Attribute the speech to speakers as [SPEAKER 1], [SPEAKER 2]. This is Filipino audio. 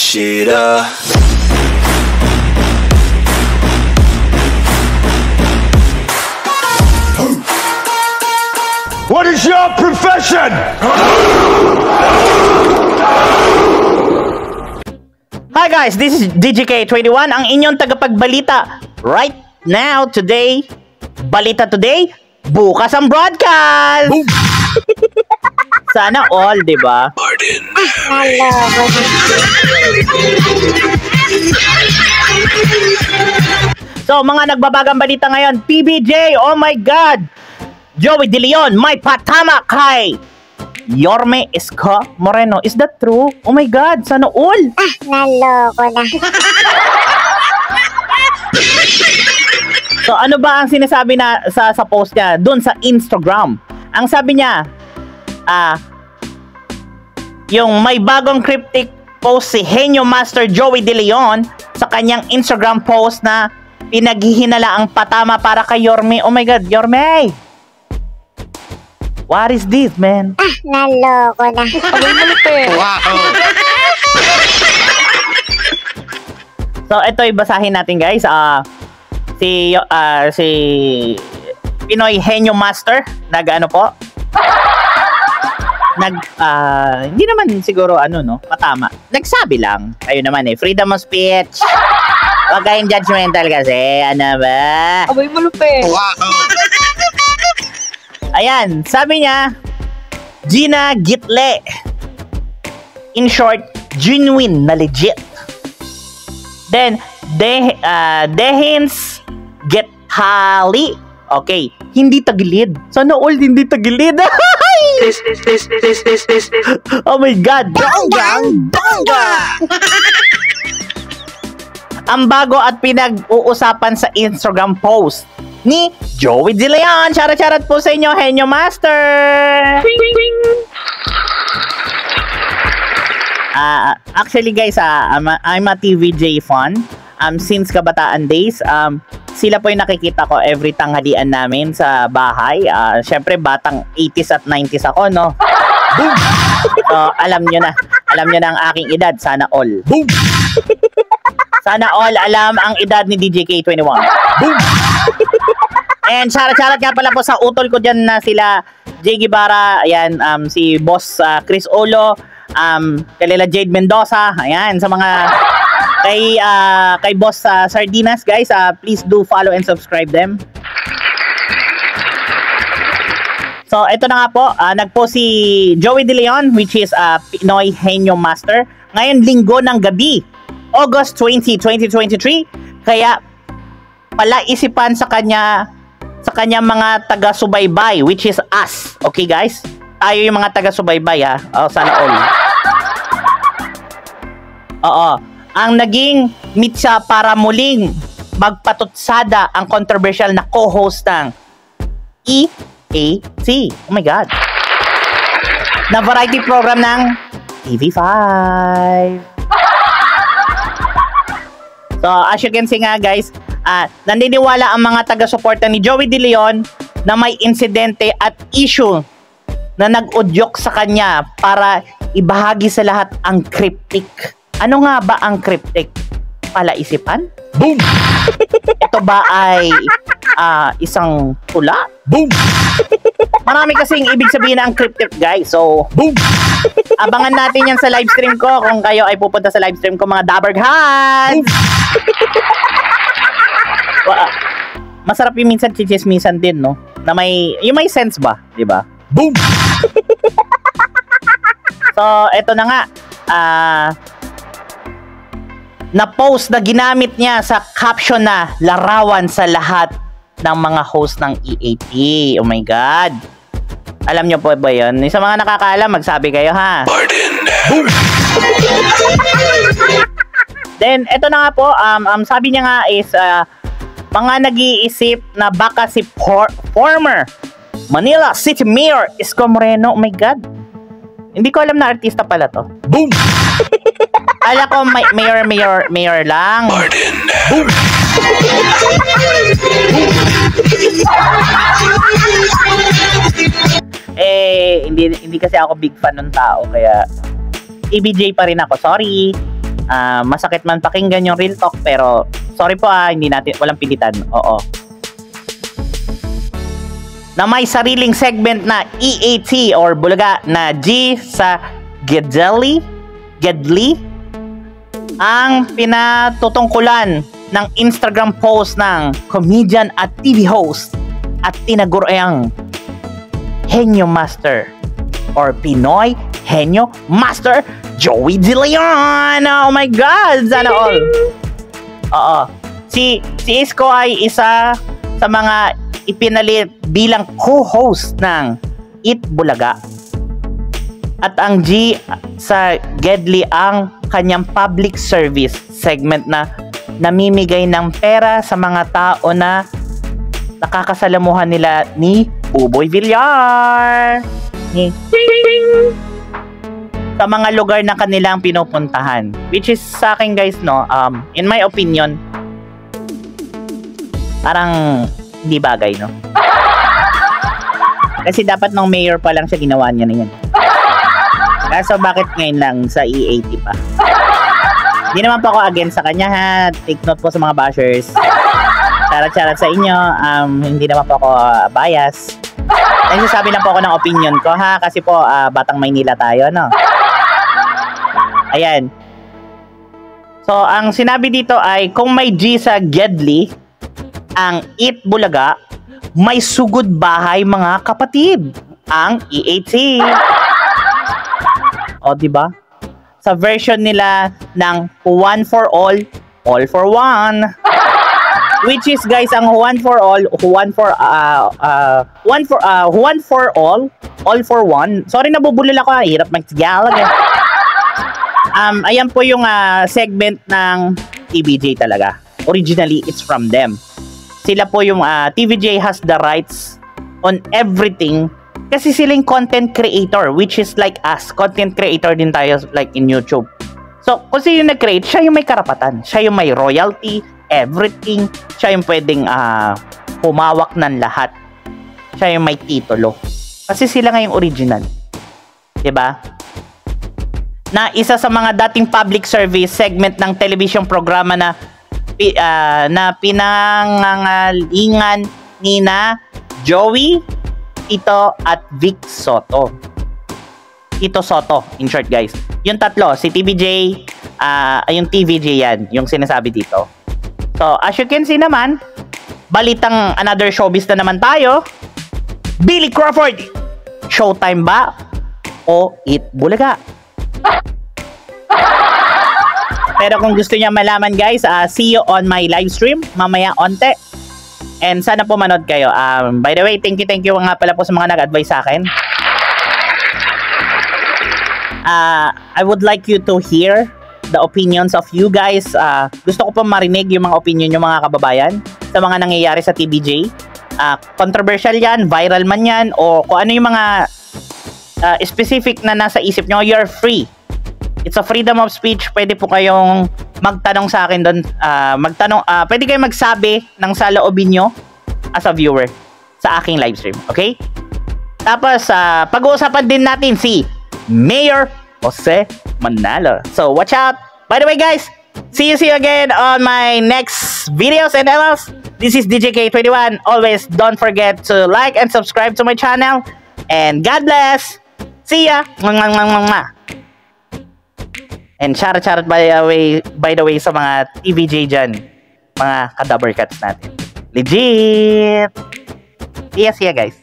[SPEAKER 1] shit up.
[SPEAKER 2] What is your profession?
[SPEAKER 3] Hi guys, this is DJK21, ang inyong tagapagbalita. Right now, today, balita today, bukas ang broadcast! Sana all, di ba? So, mga nagbabagang balita ngayon, PBJ, oh my God! Joey De Leon, may patama kay Yorme Isko Moreno. Is that true? Oh my God, sana all!
[SPEAKER 4] Naloko na.
[SPEAKER 3] So ano ba ang sinasabi na sa post niya doon sa Instagram? Ang sabi niya, yung may bagong cryptic post si Henyo Master Joey De Leon sa kanyang Instagram post na pinaghihinala ang patama para kay Yorme. Oh my God, Yorme! What is this, man?
[SPEAKER 4] Naloko na.
[SPEAKER 3] Wow! So ito basahin natin guys. Si Pinoy Henyo Master nag-ano po? Hindi naman siguro patama. Nagsabi lang. Ayun naman freedom of speech. Huwag kayong judgmental kasi. Ano ba?
[SPEAKER 5] Abay malupit.
[SPEAKER 3] Wow! Ayan, sabi niya, Gina Gitle. In short, genuine na legit. Then, Dehins Gethali. Okay, hindi tagilid. Sana all hindi tagilid. Oh my God. Bongga! Ang bago at pinag-uusapan sa Instagram post ni Joey De Leon. Charat po sa inyo, Henyo Master. Actually guys, I'm a TVJ fan. Since kabataan days, sila po yung nakikita ko every tanghalian namin sa bahay. Syempre batang 80s at 90s ako, no? Boom! So, alam nyo na ang aking edad. Sana all. Boom! Sana all alam ang edad ni DJK21. Boom! And charat nga pala po sa utol ko dyan na sila Jay Guevara, ayan, si Boss Chris Olo, kalila Jade Mendoza, ayan, sa mga kay Boss Sardinas, guys, please do follow and subscribe them. So, ito na nga po, nagpo si Joey De Leon, which is Pinoy Henyo Master, ngayon linggo ng gabi, August 20, 2023, kaya pala isipan sa kanya mga taga-subaybay, which is us. Okay guys? Tayo yung mga taga-subaybay sana all. Oo. Ang naging mitsa para muling magpatutsada ang controversial na co-host ng EAT. Oh my God. Na variety program ng TV5. So as you can see nga guys, naniniwala ang mga taga-suporta ni Joey De Leon na may insidente at issue na nag-udyok sa kanya para ibahagi sa lahat ang cryptic. Ano nga ba ang cryptic? Palaisipan? Boom! Ito ba ay isang tula? Boom! Marami kasing ibig sabihin ng cryptic, guys. So, boom! Abangan natin yan sa live stream ko kung kayo ay pupunta sa live stream ko, mga Dabarghans! Masarap yung minsan chichismisan din, no? Na yung may sense ba, di ba? Boom! So, eto na nga. Na-post na ginamit niya sa caption na larawan sa lahat ng mga host ng EAT. Oh my God. Alam niyo po ba yun? Sa mga nakakaalam, magsabi kayo, ha? Pardon. Boom! Then, eto na nga po. Sabi niya nga is, mga nag-iisip na baka si former Manila City Mayor Isko Moreno. Oh my God. Hindi ko alam na artista pala to. Boom! Ala ko mayor lang. Pardon. Boom! Hindi kasi ako big fan ng tao, kaya EBJ pa rin ako. Sorry. Masakit man pakinggan yung real talk, pero sorry po walang pilitan. Oo. Na may sariling segment na EAT or Bulaga na G sa Gedli ang pinatutungkulan ng Instagram post ng comedian at TV host at tinaguriang Henyo Master or Pinoy Henyo Master Joey De Leon. Oh my God! Sana all. Oo. Si Isko ay isa sa mga ipinalit bilang co-host ng Eat Bulaga. At ang G sa Gedli ang kanyang public service segment na namimigay ng pera sa mga tao na nakakasalamuhan nila ni Buboy Villar. Sa mga lugar na kanilang pinupuntahan. Which is sa akin guys, no, in my opinion, parang hindi bagay, no? Kasi dapat nung mayor pa lang siya ginawa niya na yan. Kaso bakit ngayon lang sa EAT pa? Hindi naman po ako against sa kanya ha. Take note po sa mga bashers. Charat-charat sa inyo. Hindi naman po ako bias. Nagsasabi lang po ako ng opinion ko ha. Kasi po Batang Maynila tayo, no? Ayan. So ang sinabi dito ay kung may G sa Gedli, ang Eat Bulaga, may sugod bahay mga kapatid. Ang EAT. O, diba? Sa version nila ng one for all for one. Which is guys, ang one for all for one. Sorry, nabubulol ako. Hirap mag-Tagalog eh. Ayan po yung segment ng TVJ talaga. Originally, it's from them. Sila po yung TVJ has the rights on everything. Kasi silang content creator, which is like us. Content creator din tayo like in YouTube. So, kung sino yung nag-create, siya yung may karapatan. Siya yung may royalty, everything. Siya yung pwedeng humawak ng lahat. Siya yung may titulo. Kasi sila nga yung original. Diba? Na isa sa mga dating public service segment ng television programa na pinangangalingan ni na Joey, Tito at Vic Soto. Tito Soto, in short guys. Yung tatlo, si TVJ, yung TVJ yan, yung sinasabi dito. So, as you can see naman, balitang another showbiz na naman tayo. Billy Crawford, Showtime ba o Eat Bulaga? Pero kung gusto niya malaman guys, see you on my live stream mamaya onte. And sana po manood kayo. By the way, thank you nga pala po sa mga nag-advise sa akin. I would like you to hear the opinions of you guys. Gusto ko po marinig yung mga opinion yung mga kababayan sa mga nangyayari sa TVJ. Controversial yan, viral man yan, o kung ano yung mga specific na nasa isip nyo, you're free. It's a freedom of speech. Pwede po kayong magtanong sa akin doon. Pwede kayong magsabi ng saloobin nyo as a viewer sa aking live stream. Okay? Tapos, pag-uusapan din natin si Mayor Jose Manalo. So, watch out. By the way, guys, see you again on my next videos and else. This is DJK21. Always don't forget to like and subscribe to my channel. And God bless. See ya. And shout out by the way sa mga TVJ dyan, mga kadaber cats natin. Legit! See ya guys.